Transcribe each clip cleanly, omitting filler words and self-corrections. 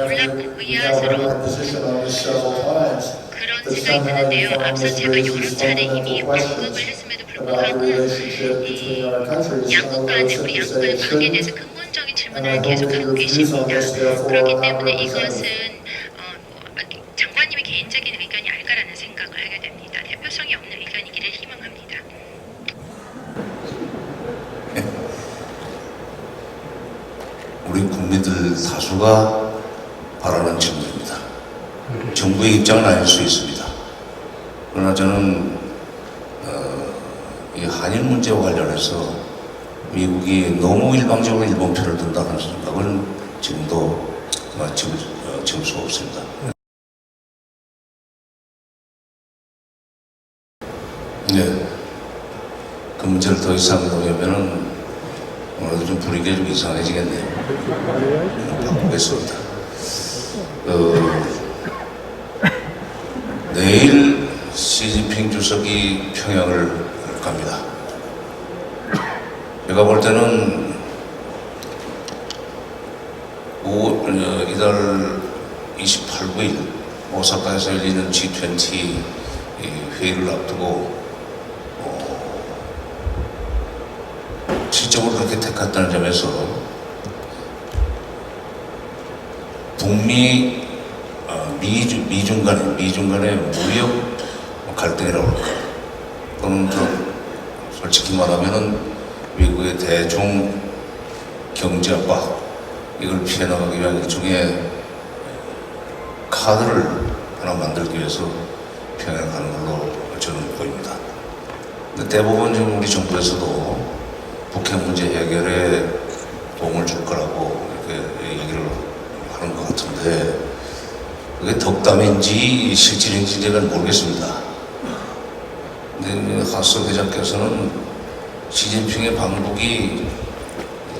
놀랍고 의아스러운 그런 생각이 드는데요. 앞서 제가 여러 차례 이미 언급을 했음에도 불구하고 이 양국 간의 우리 양국 간의 관계에 대해서 근본적인 질문을 계속하고 계십니다. 그렇기 때문에 이것은 장관님의 개인적인 의견이 아닐까라는 생각을 하게 됩니다. 대표성이 없는 의견이기를 희망합니다. 우리 국민들 다수가 바라는 질문입니다. 정부의 입장은 아닐 수 있습니다. 그러나 저는 이 한일 문제와 관련해서 미국이 너무 일방적으로 일본 편을 든다는 생각은 지금도 지울 수가 없습니다. 네, 그 문제를 더 이상 놓으면은 오늘도 좀 분위기가 좀 이상해지겠네요. 바꾸겠습니다. 내일 시진핑 주석이 평양을 갑니다. 제가 볼 때는 이달 28일 오사카에서 열리는 G20 회의를 앞두고 시점을 그렇게 택했다는 점에서 북미 미중 간의 무역 갈등이라고 할까. 또는 솔직히 말하면은 미국의 대중 경제 압박 이걸 피해 나가기 위한 일종의 카드를 하나 만들기 위해서 평양 가는 걸로 저는 보입니다. 근데 대부분 지금 우리 정부에서도 북핵 문제 해결에 도움을 줄 거라고 이렇게 얘기를 하는 것 같은데 그게 덕담인지 실질인지 제가 모르겠습니다. 근데 하스 회장께서는 시진핑의 방북이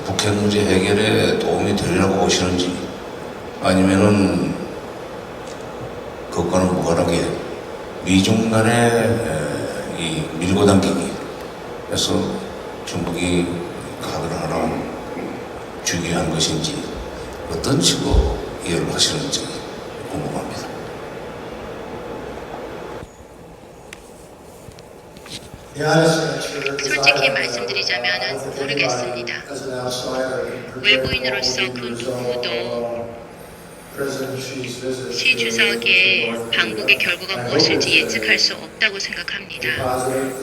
북핵 문제 해결에 도움이 되려고 보시는지 아니면은 그것과는 무관하게 미중 간의 이 밀고 당기기 해서 중국이 카드를 하나 주기 위한 것인지 어떤 식으로 이해를 하시는지 궁금합니다. 솔직히 말씀드리자면 모르겠습니다. 외부인으로서 그 누구도 시 주석의 방북의 결과가 무엇일지 예측할 수 없다고 생각합니다.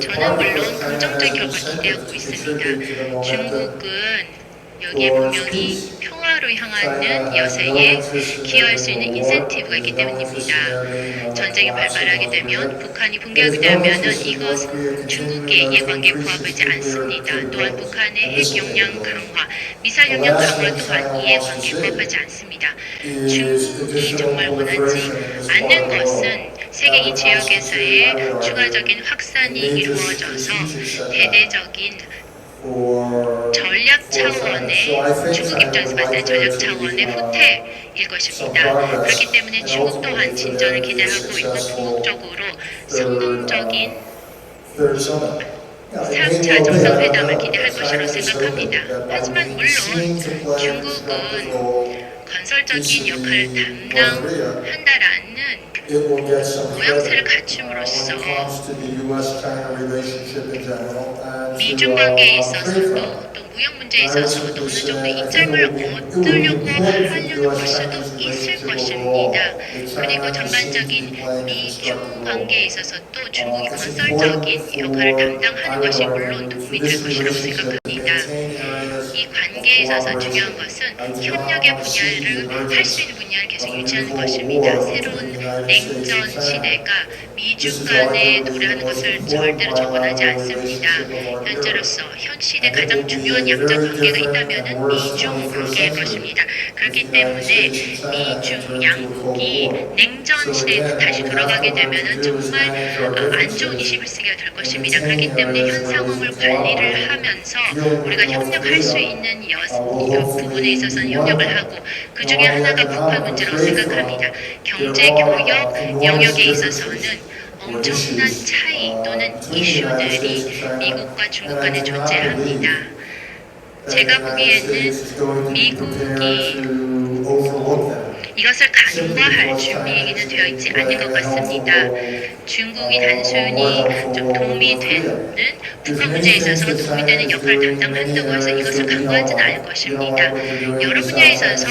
저는 물론 긍정적인 결과를 기대하고 있습니다. 중국은 여기에 분명히 평화로 향하는 여세에 기여할 수 있는 인센티브가 있기 때문입니다. 전쟁이 발발하게 되면 북한이 붕괴하게 되면은 이것은 중국의 이해관계에 부합하지 않습니다. 또한 북한의 핵 역량 강화, 미사일 역량 강화 또한 이해관계에 부합하지 않습니다. 중국이 정말 원하지 않는 것은 세계 이 지역에서의 추가적인 확산이 이루어져서 대대적인 전략 차원의 중국 입장에서 봤을 때 전략 차원의 후퇴일 것입니다. 그렇기 때문에 중국 또한 진전을 기대하고 있고 궁극적으로 성공적인 3차 정상회담을 기대할 것이라고 생각합니다. 하지만 물론 중국은 건설적인 역할을 담당한다라는 모양새를 갖춤으로써 미중 관계에 있어서도 또 무역 문제에 있어서도 어느 정도 이점을 얻으려고 하려는 걸 수도 있을 것입니다. 그리고 전반적인 미중 관계에 있어서 또 중국이 건설적인 역할을 담당하는 것이 물론 도움이 될 것이라고 생각합니다. 이 관계에 있어서 중요한 것은 협력의 분야를 할 수 있는 분야를 계속 유지하는 것입니다. 새로운 냉전 시대가 미중 간에 도래하는 것을 절대로 적언하지 않습니다. 현재로서 현 시대 가장 중요한 양자 관계가 있다면 미중 관계일 것입니다. 그렇기 때문에 미중 양국이 냉전 시대에 다시 돌아가게 되면 정말 안 좋은 21세기가 될 것입니다. 그렇기 때문에 현 상황을 관리를 하면서 우리가 협력할 수 있는 부분에 있어서는 협력을 하고 그 중에 하나가 북한 문제라고 생각합니다. 경제, 교역 영역에 있어서는 엄청난 차이 또는 이슈들이 미국과 중국 간에 존재합니다. 제가 보기에는 미국이 이것을 간과할 준비는 되어 있지 않은 것 같습니다. 중국이 단순히 좀 도움이 되는 북한 문제에 있어서 도움이 되는 역할을 담당한다고 해서 이것을 간과하지는 않을 것입니다. 여러 분야에 있어서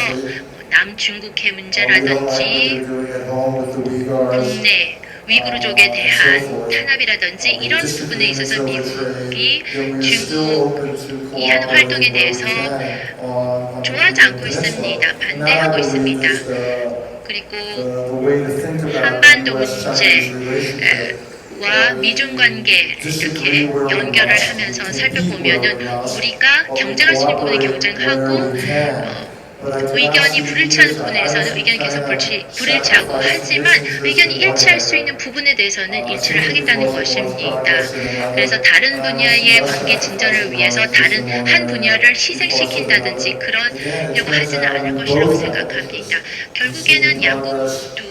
남중국해 문제라든지 국내 위구르족에 대한 탄압이라든지 이런 부분에 있어서 미국이 중국이 하는 활동에 대해서 좋아하지 않고 있습니다. 반대하고 있습니다. 그리고 한반도 문제와 미중 관계 이렇게 연결을 하면서 살펴보면은 우리가 경쟁할 수 있는 부분에 경쟁하고 의견이 불일치하는 부분에서는 의견이 계속 불일치하고 하지만 의견이 일치할 수 있는 부분에 대해서는 일치를 하겠다는 것입니다. 그래서 다른 분야의 관계 진전을 위해서 다른 한 분야를 희생시킨다든지 그러려고 하지는 않을 것이라고 생각합니다. 결국에는 양국도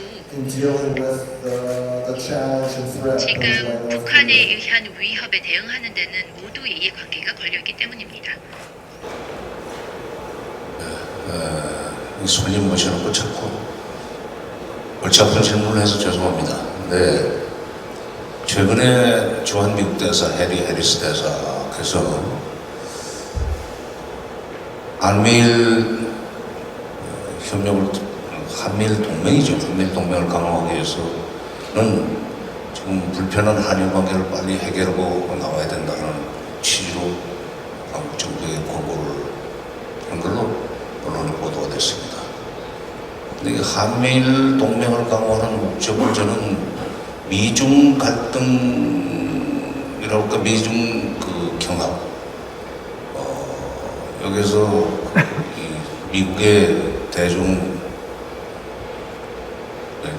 지금 북한에 의한 위협에 대응하는 데는 모두의 이해관계가 걸려있기 때문입니다. 손님 모셔놓고 자꾸 골치 아픈 질문을 해서 죄송합니다. 근데 최근에 주한 미국 대사 해리 해리스 대사께서 한미일 협력을 한미일 동맹이죠. 한미일 동맹을 강화하기 위해서는 지금 불편한 한일 관계를 빨리 해결하고 나와야 된다는 취지로 한국 정부에 권고를 한 걸로 언론에 보도가 됐습니다. 근데 이 한미일 동맹을 강화하는 목적을 저는 미중 갈등이라고 할까, 미중 그 경합, 여기서 이 미국의 대중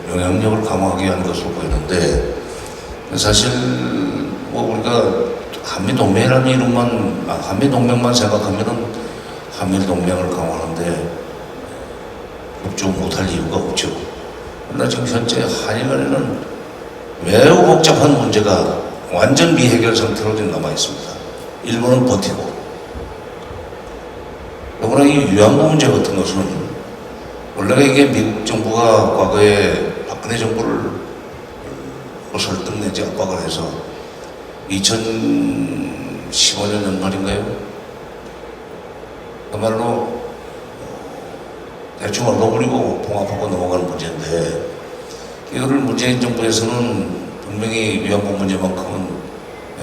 영향력을 강화하기 위한 것으로 보이는데, 사실 뭐 우리가 한미동맹이라는 이름만, 한미동맹만 생각하면은 한미일 동맹을 강화하는데 협조 못할 이유가 없죠. 그러나 지금 현재 한일 간에는 매우 복잡한 문제가 완전 미해결 상태로 남아 있습니다. 일본은 버티고, 더구나 이 위안부 문제 같은 것은 원래가 이게 미국 정부가 과거에 박근혜 정부를 설득 내지 압박을 해서 2015년 연말인가요? 그말로 대충 얼버무리고 봉합하고 넘어가는 문제인데, 이거를 문재인 정부에서는 분명히 위안부 문제만큼은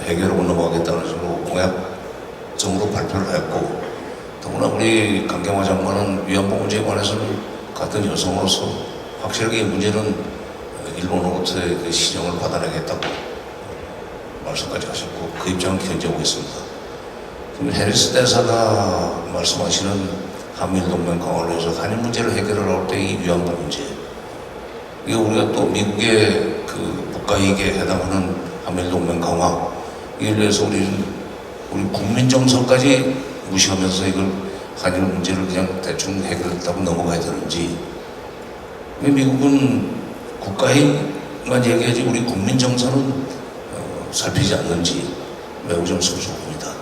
해결하고 넘어가겠다는 식으로 공약성으로 발표를 했고, 더구나 우리 강경화 장관은 위안부 문제에 관해서는 같은 여성으로서 확실하게 이 문제는 일본으로부터의 그 시정을 받아내겠다고 말씀까지 하셨고, 그 입장을 견지하고 있습니다. 지금 해리스 대사가 말씀하시는 한미일 동맹 강화를 위해서 한일 문제를 해결을 할 때 이 위안부 문제, 이게 우리가 또 미국의 그 국가 이익에 해당하는 한미일 동맹 강화, 이를 위해서 우리 국민 정서까지 무시하면서 이걸 한일 문제를 그냥 대충 해결했다고 넘어가야 되는지, 왜 미국은 국가 이익만 얘기하지 우리 국민 정서는 살피지 않는지 매우 좀 섭섭합니다.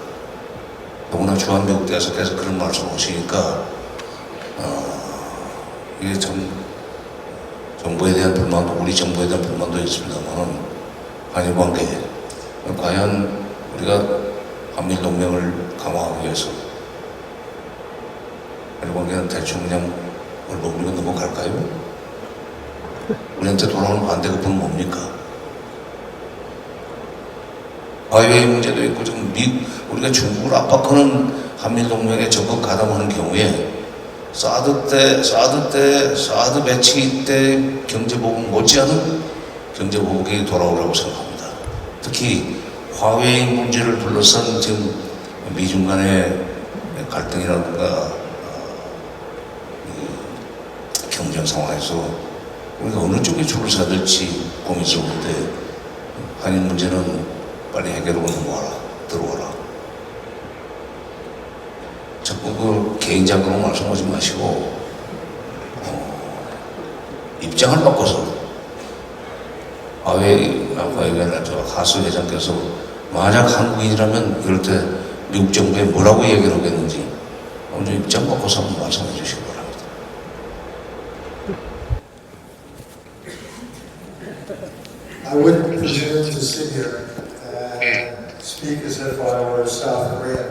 더구나 주한미국 대사께서 그런 말씀을 하시니까 이게 참 정부에 대한 불만도, 우리 정부에 대한 불만도 있습니다만, 한일 관계 과연 우리가 한미일 동맹을 강화하기 위해서 한일 관계는 대충 그냥 얼버무리고 넘어갈까요? 우리한테 돌아오는 반대급부는 뭡니까? 화웨이 문제도 있고, 지금 우리가 중국을 압박하는 한미일 동맹에 적극 가담하는 경우에 사드 배치 때 경제보복 못지않은 경제보복이 돌아오라고 생각합니다. 특히 화웨이 문제를 둘러싼 지금 미중 간의 갈등이라든가 경쟁 상황에서 우리가 어느 쪽에 줄을 서야 될지 고민스러운데, 한일 문제는 빨리 해결하고 넘어와라, 들어와라. 자꾸 그 개인적으로 말씀하지 마시고 입장을 바꿔서, 하수 회장께서 만약 한국인이라면 이럴 때 미국 정부에 뭐라고 얘기를 하겠는지 오늘 입장 바꿔서 한번 말씀해 주시기 바랍니다. I wouldn't presume to sit here 네. and speak as if I were South Korean.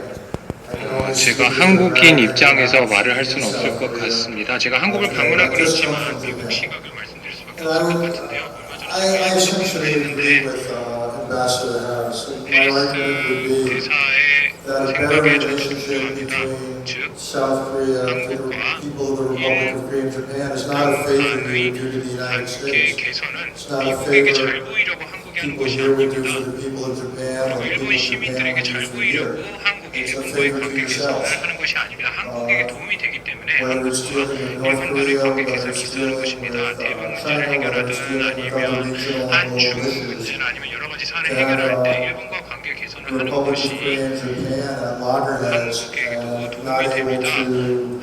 I can only speak 제가 as an 한국인 American 입장에서 who 말을 할 speaks 수는 in 없을 South 것 Korea. 같습니다. 제가 한국을 방문하고 Just come 있지만 from 미국 Japan. 시각을 말씀드릴 수밖에 And I 없을 것 would, 같은데요. 얼마 전에 I 미국에서 essentially agree 있는데 with Ambassador Harris. My 해리스 argument would be 대사의 that a better 생각에 저도 relationship 동조합니다. between 즉, South Korea and the 한국과 people of the Republic of Korea and Japan is not a favor 한국의 due to the United 관계 States. 개선은 It's not a 미국에게 favor 잘 보이려고 한국이 하는 people 것이 here would do 아닙니다. for the people of Japan or 그리고 the 일본 people of Japan 시민들에게 would 잘 do for 보이려고 here. 한국이 It's a 일본과의 favor to 관계 yourself. 개선을 하는 것이 아닙니다. 한국에게 도움이 되기 때문에 Whether it's 한국과 dealing with North 일본 간의 Korea, 관계 whether 개선이 it's 있어야 하는 dealing 것입니다. with 대북 문제를 China, whether 해결하든 it's dealing with other 아니면 regional and 한중 global issues. 문제나 아니면 여러 가지 사안을 To 해결할 have 때 일본과 관계 개선을 the 하는 Republic of 것이 Korea and Japan at loggerheads 한국에게도 and 도움이 not able 됩니다. to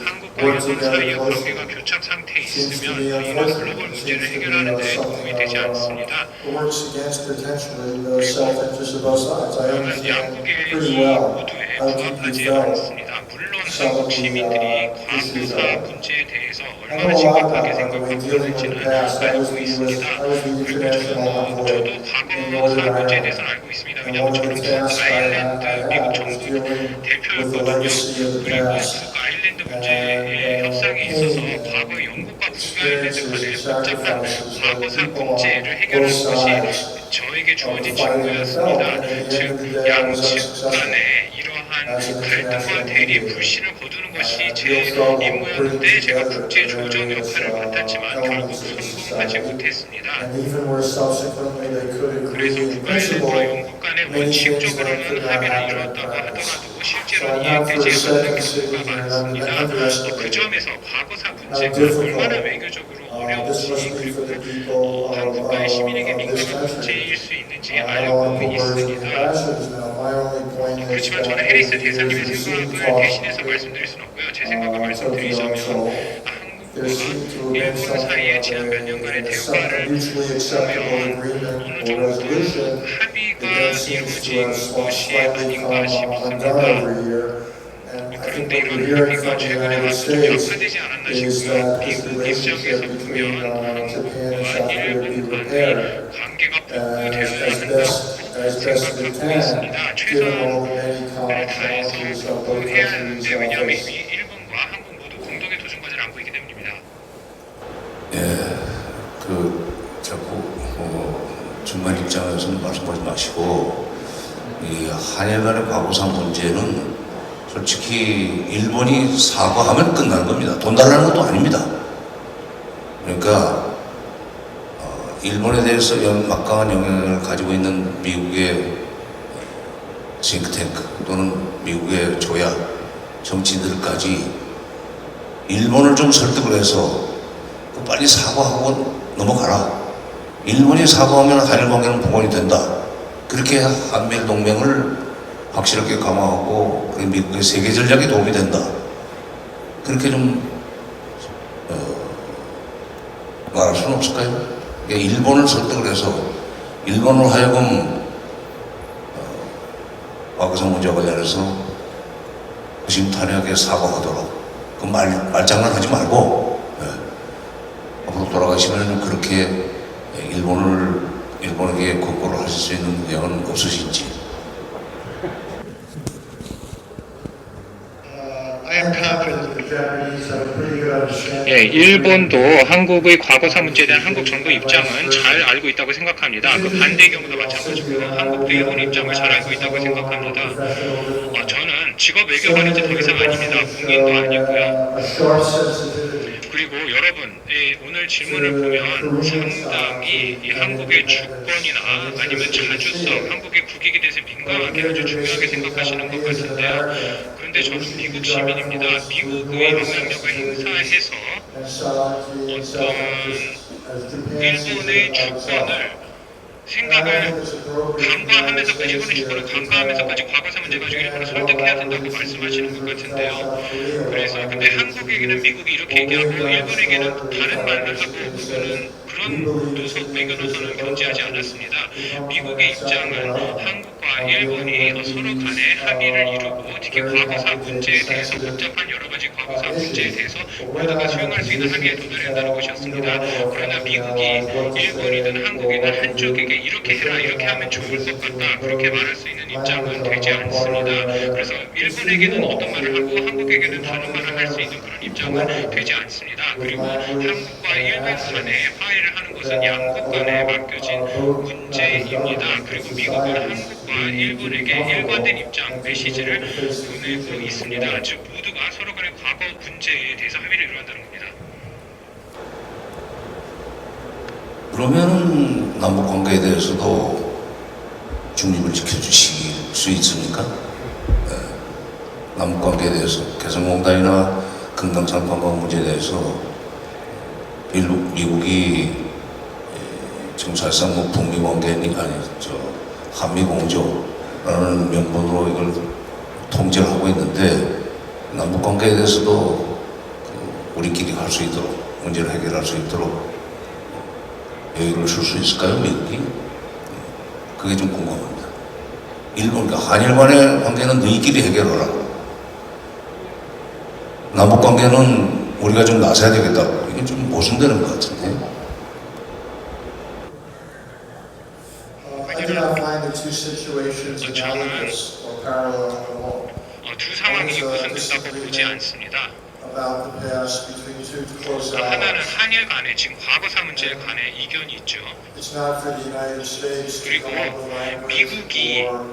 한국과 work 일본 together 사이의 closely. 관계가 교착 상태에 Seems to 있으면 be 이는 unfortunate. 글로벌 It 문제를 seems to be 해결하는 데 something 도움이 되지 않습니다. works against potentially the self-interest of both sides. I 저는 understand 양국의 pretty 이 well 모두에 how deeply 부합하지 felt 않습니다. 물론 some 한국 of the 시민들이 issues 과거사 are. 문제에 대해서 I 얼마나 know a lot 심각하게 about that. When 생각하고 dealing with 있는지는 the past, I was 알고 the 있습니다. international 그리고 저도 envoy in 과거사 Northern 문제에 Ireland. 대해서는 알고 있습니다. And 왜냐하면 one of 저는 the 북 tasks I 아일랜드 미국 had was 정부 dealing with the 대표였거든요. legacy of the 그리고 past. 북 아일랜드 문제의 협상에 있어서 과거 영국과 북 아일랜드 간의 복잡한 과거사 문제를 해결하는 것이 저에게 주어진 직무였습니다. 즉 양측 간의 이러한 갈등과 대립, 불신을 거두는 것이 제 임무였는데 제가 국제 조정 역할을 맡았지만 결국 성공하지 못했습니다. And even where subsequently they could 그래서 agree in 북아일랜드와 principle, 영국 간에 many things that 원칙적으로는 could not 합의를 happen in 이루었다고 practice. 하더라도 So 실제로는 I'm not for a 이행되지 않는 second sitting 경우가 here and 많습니다. 그 underestimating 점에서 과거사 how 문제가 difficult 얼마나 외교적으로 this must 어려운지 be for 그리고 the people 한국과의 시민에게 of this 민감한 country. 문제일 수 있는지 I don't want 알고 to put words in 있습니다. ambassadors' mouth. My only point is 그렇지만 that 저는 over 해리스 the years 대사님의 we've seen 생각을 talks 대신해서 말씀드릴 수는 없고요. 제 생각을 Tokyo 말씀드리자면 and Seoul. There 한국과 seemed to have been 일본 something 사이의 of 지난 몇 년간의 a 대화를 mutually acceptable 보면 agreement 어느 or 정도 resolution. 합의가 It then seems to 이루어진 have 것이 slightly 아닌가 come 싶습니다. undone over here. And I think 그런데 what we're 이런 hearing 합의가 from the 최근에 United 와서 좀 States 약화되지 않았나 is 싶고요. that this 미국 relationship 입장에서 between 보면 Japan and 한국과 South Korea be 일본 repaired 간의 관계가 as 복구되어야 best 한다고 as best we 생각하고 can, 있습니다. given all the many 최선을 다해서 challenges of both 복구해야 countries 하는데 왜냐하면 face. 이 일본과 한국 모두 공동의 도전과제를 안고 있기 때문입니다. 예, 자꾸 중간 입장에서는 말씀하지 마시고 이 한일 간의 과거사 문제는 솔직히 일본이 사과하면 끝나는 겁니다. 돈 달라는 것도 아닙니다. 그러니까 일본에 대해서 막강한 영향을 가지고 있는 미국의 싱크탱크 또는 미국의 조야 정치인들까지 일본을 좀 설득을 해서 빨리 사과하고 넘어가라. 일본이 사과하면 한일 관계는 복원이 된다. 그렇게 한미일 동맹을 확실하게 강화하고 미국의 세계 전략에 도움이 된다. 그렇게 좀 말할 수는 없을까요? 일본을 설득을 해서 일본을 하여금 과거사 문제와 관련해서 허심탄회하게 사과하도록 그 말장난하지 말고 앞으로 돌아가시면 그렇게 일본에게 거꾸로 하실 수 있는 내용은 없으신지. I am confident that the Japanese have a pretty good understanding. 예, 일본도 한국의 과거사 문제에 대한 한국 정부 입장은 잘 알고 있다고 생각합니다. 그 반대의 경우도 마찬가지고요. 한국도 일본 입장을 잘 알고 있다고 생각합니다. 저는 직업 외교관인지 더 이상 아닙니다. 국민도 아니고요. 그리고 여러분, 오늘 질문을 보면 상당히 이 한국의 주권이나 아니면 자주성, 한국의 국익에 대해서 민감하게 아주 중요하게 생각하시는 것 같은데요. 그런데 저는 미국 시민입니다. 미국의 영향력을 행사해서 어떤 일본의 주권을 생각을 간과하면서까지 일본의 주권을 간과하면서까지 과거사 문제 가지고 일본을 설득해야 된다고 말씀하시는 것 같은데요. 그래서 근데 한국에게는 미국이 이렇게 얘기하고 일본에게는 다른 말을 하고 그거는 그런 외교 노선을 견지하지 않았습니다. 미국의 입장은 한국과 일본이 서로 간에 합의를 이루고 특히 과거사 문제에 대해서 복잡한 여러 가지 과거사 문제에 대해서 모두가 수용할 수 있는 합의에 도달해야 한다는 것이었습니다. 그러나 미국이 일본이든 한국이든 한쪽에게 이렇게 해라, 이렇게 하면 좋을 것 같다, 그렇게 말할 수 있는 입장은 되지 않습니다. 그래서 일본에게는 어떤 말을 하고 한국에게는 다른 말을 할 수 있는 그런 입장은 되지 않습니다. 그리고 한국과 일본 간에 화해를 하는 것은 양국 간에 맡겨진 문제입니다. 그리고 미국은 한국과 일본에게 일관된 입장, 메시지를 보내고 있습니다. 즉 모두가 서로 간의 과거 문제에 대해서 합의를 이루한다는 겁니다. 그러면 남북 관계에 대해서도 중립을 지켜주실 수 있습니까? 남북 관계에 대해서 개성공단이나 금강산 관광 문제에 대해서 미국이 지금 사실상 뭐 북미 관계니 아니 한미 공조라는 명분으로 이걸 통제를 하고 있는데 남북 관계에 대해서도 우리끼리 갈 수 있도록 문제를 해결할 수 있도록 여유를 줄 수 있을까요, 미국이? 그게 좀 궁금합니다. 일본과 한일 간의 관계는 너희끼리 해결하라. 남북 관계는 우리가 좀 나서야 되겠다. 이게 좀 모순되는 것 같은데. I do not find the two situations analogous or parallel at all. 두 상황이 구분된다고 보지 않습니다. About the past between two close 하나는 allies. 한일 간에 지금 과거사 문제에 관해 이견이 있죠. It's not for the United States to 그리고 come up with language 미국이 or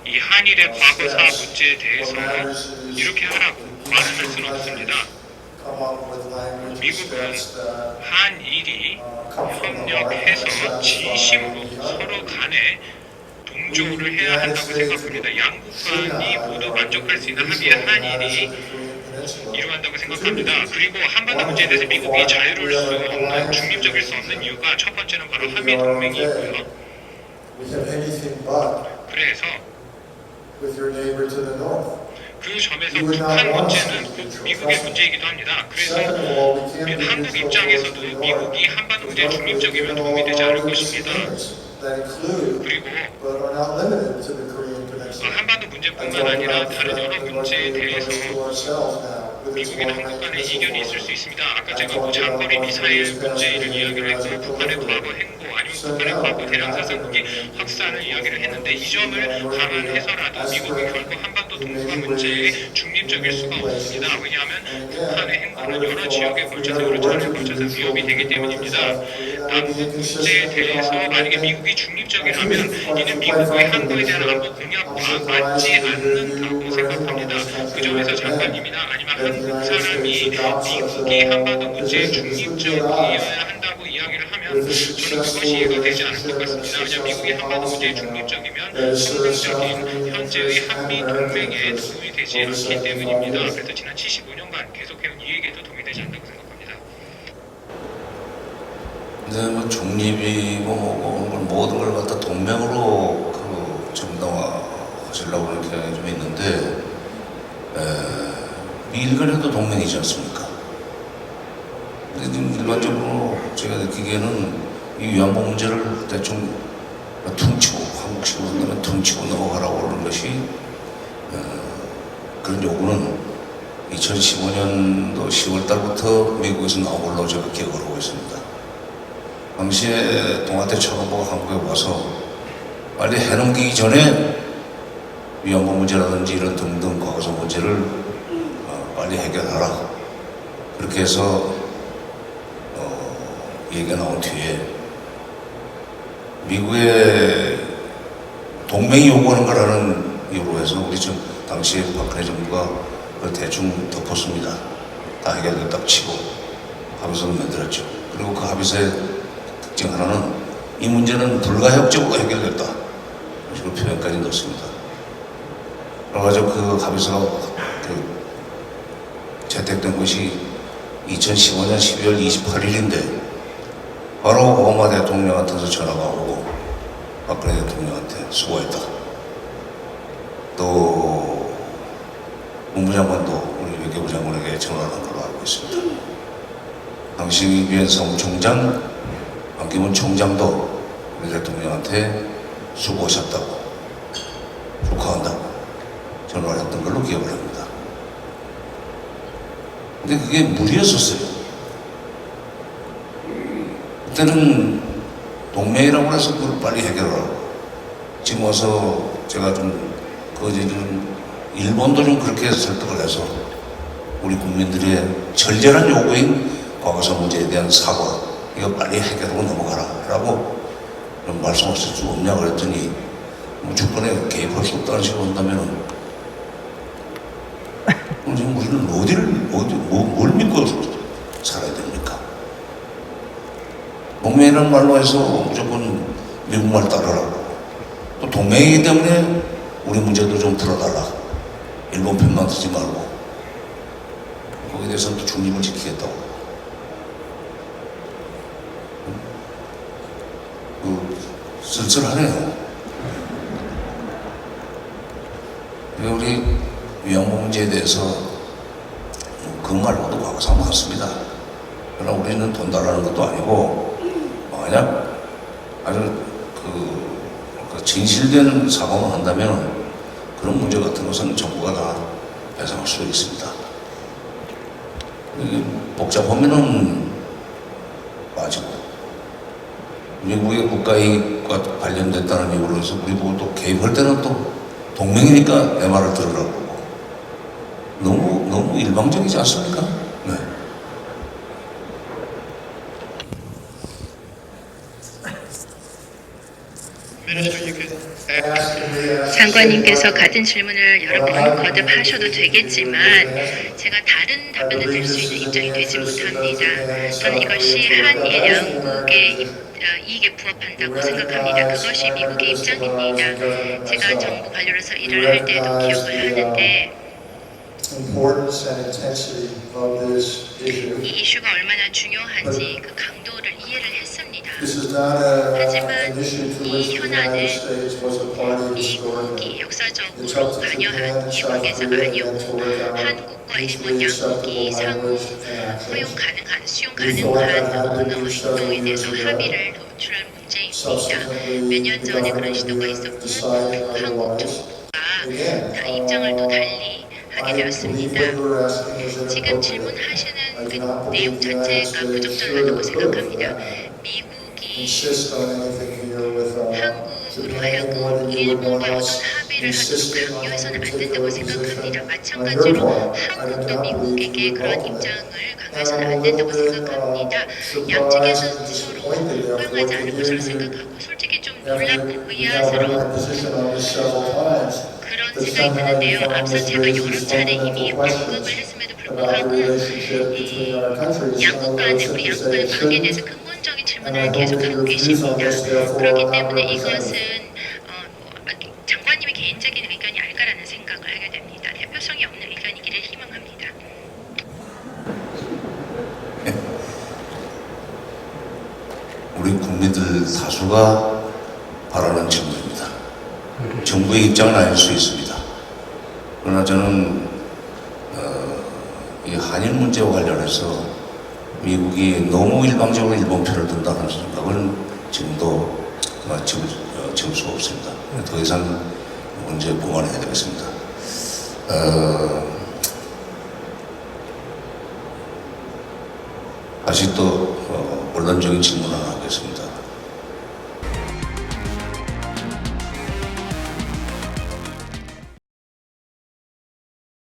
이 한일의 과거사 문제에 대해서 이렇게 하라고 말을 할 수는 없습니다. come up with language 미국은 that 한일이 협력해서 진심으로 서로 간에 동조를 해야 한다고 생각합니다. 양국 간이 모두 만족할 수 있는 합의의 한일이 이루어간다고 생각합니다. 그리고 한반도 문제에 대해서 미국이 자유로울 수 없는, 중립적일 수 없는 이유가 첫 번째는 바로 한미 동맹이 있고요. we have anything but 그래서 with your neighbor to the north. 그 점에서 북한 문제는 꼭 미국의 문제이기도 합니다. 그래서 Second of all, we can't be 한국 neutral 입장에서도 to the 미국이 north. 한반도 문제에 중립적이면 도움이 되지 않을 것입니다. That include, 그리고 but are not limited to the Korean Peninsula. 한반도 문제뿐만 아니라 다른 여러 문제에 대해서 미국이나 한국 간에 이견이 있을 수 있습니다. 아까 제가 뭐 장거리 미사일 문제를 이야기를 했고 북한의 과거 행보 아니면 북한의 과거 대량사상 무기 확산을 이야기를 했는데 이 점을 감안해서라도 미국은 결국 한반도 동북아 문제에 중립적일 수가 없습니다. 왜냐하면 북한의 행보는 여러 지역에 걸쳐서 여러 차례에 걸쳐서 위협이 되기 때문입니다. 남북 문제에 대해서 만약에 미국이 중립적이라면 이는 미국의 한국에 대한 안보 공약과 맞지 않는다고 생각합니다. 그 점에서 장관님이나 아니면 한국 사람이 미국이 한반도 문제에 중립적이어야 한다고 이야기를 하면 저는 그것이 이해가 되지 않을 것 같습니다. 왜냐하면 미국이 한반도 문제에 중립적이면 성공적인 현재의 한미 동맹에 도움이 되지 않기 때문입니다. 그래서 지난 75년간 계속해온 이익에도 도움이 되지 않는다고 생각합니다. 근데 뭐 중립이 모든 걸 갖다 동맹으로 정당화하시려고 하는 경향이 좀 있는데 미일 간에도 동맹이지 않습니까? 근데 지금 일반적으로 제가 느끼기에는 이 위안부 문제를 대충 퉁치고 한국식으로 한다면 퉁치고 넘어가라고 하는 것이 그런 요구는 2015년도 10월 달부터 미국에서 나온 걸로 제가 기억을 하고 있습니다. 당시에 동아태 차관보가 한국에 와서 빨리 해넘기기 전에 위안부 문제라든지 이런 등등 과거사 문제를 빨리 해결하라. 그렇게 해서 얘기가 나온 뒤에 미국의 동맹이 요구하는 거라는 이유로 해서 우리 지금 당시에 박근혜 정부가 그걸 대충 덮었습니다. 다 해결됐다고 치고 합의서를 만들었죠. 그리고 그 합의서의 특징 하나는 이 문제는 불가역적으로 해결됐다. 이런 표현까지 넣습니다. 그래가지고 그 합의서가 채택된 것이 2015년 12월 28일인데 바로 오바마 대통령한테서 전화가 오고 박근혜 대통령한테 수고했다. 또 문부장관도 우리 외교부 장관에게 전화를 한 걸로 알고 있습니다. 당시 유엔 사무총장 반기문 총장도 우리 대통령한테 수고하셨다고 축하한다고 전화를 했던 걸로 기억을 합니다. 근데 그게 무리였었어요. 그때는 동맹이라고 해서 그걸 빨리 해결하라고. 지금 와서 제가 좀 일본도 좀 그렇게 설득을 해서 우리 국민들의 절절한 요구인 과거사 문제에 대한 사과, 이거 빨리 해결하고 넘어가라 라고 말씀하실 수 없냐 그랬더니 무조건에 개입할 수 없다는 식으로 한다면은 그럼 지금 우리는 뭘 믿고 살아야 됩니까? 동맹이라는 말로 해서 무조건 미국 말 따르라고, 또 동맹이기 때문에 우리 문제도 좀 풀어달라, 일본 편만 듣지 말고 거기에 대해서는 또 중립을 지키겠다고. 쓸쓸하네요. 우리 위안부 문제에 대해서 그 말고도 과거사 많습니다. 그러나 우리는 돈 달라는 것도 아니고, 만약 아주 그 진실된 사과만 한다면 그런 문제 같은 것은 정부가 다 배상할 수 있습니다. 이게 복잡하면은 빠지고, 미국의 국가이익과 관련됐다는 이유로 해서 우리 보고 또 개입할 때는 또 동맹이니까 내 말을 들으라고 그러고, 너무 일방적이지 않습니까? 네. 장관님께서 같은 질문을 여러 번 거듭하셔도 되겠지만 제가 다른 답변을 드릴 수 있는 입장이 되지 못합니다. 저는 이것이 한일 양국의 이익에 부합한다고 생각합니다. 그것이 미국의 입장입니다. 제가 정부 관료로서 일을 할 때도 기억을 하는데 importance and intensity of this issue. 이 이슈가 얼마나 중요한지 그 강도를 이해를 했습니다. This is not an issue to which the United States was a party historically. 미국이 역사적으로 It's up to 관여한 Japan, 이 South 관계사가 Korea, 아니었고 and to work out 한국과 일본 mutually 양국이 acceptable 상호 language and 허용 actions. 가능한, 수용 We thought that 가능한 had been 언어 several 행동에 years 대해서 ago. 합의를 도출할 문제입니다. Subsequently, 몇 년 the 전에 그런 government 시도가 here 있었고 decided 한국 otherwise. 정부가 Again, 다 입장을 또 달리 하게 I believe 되었습니다. what you were asking was 지금 inappropriate. 질문하시는 I 그 do not 내용 believe the United 자체가 States 부적절하다고 should 생각합니다. approve 미국이 insist on anything here with 한국으로 Japan more 하여금 than you would want 일본과 어떤 us 합의를 하도록 insisting on 강요해서는 any 안 된다고 particular 생각합니다. position on your 마찬가지로 part. I do 한국도 not believe 미국에게 you would 그런 welcome 입장을 it. And 강요해서는 I'm 안 a 된다고 little bit 생각합니다. surprised 양측에서 and 서로 disappointed therefore 허용하지 to 않을 hear 것으로 you 생각하고 솔직히 좀 after 놀랍고 we have heard my 의아스러운 position on this several times 그런 that 생각이 somehow you 드는데요. found 앞서 this 제가 여러 raises 차례 이미 fundamental 언급을 questions 했음에도 about the 불구하고 relationship between our countries. 양국 I 간의 would 우리 simply 양국 say 간의 it 관계에 대해서 shouldn't. 근본적인 And I 질문을 hope 계속 that 하고 your views on 계십니다. this therefore 그렇기 are not 때문에 representative. 이것은 장관님의 개인적인 의견이 아닐까라는 생각을 하게 됩니다. 대표성이 없는 의견이기를 희망합니다. 우리 국민들 다수가 바라는 질문입니다. 정부의 입장은 아닐 수 있습니다. 그러나 저는 이 한일 문제와 관련해서 미국이 너무 일방적으로 일본 편을 든다는 생각은 지금도 지울 수가 없습니다. 더 이상 문제 보완해야 되겠습니다. 다시 또 원론적인 질문 하나.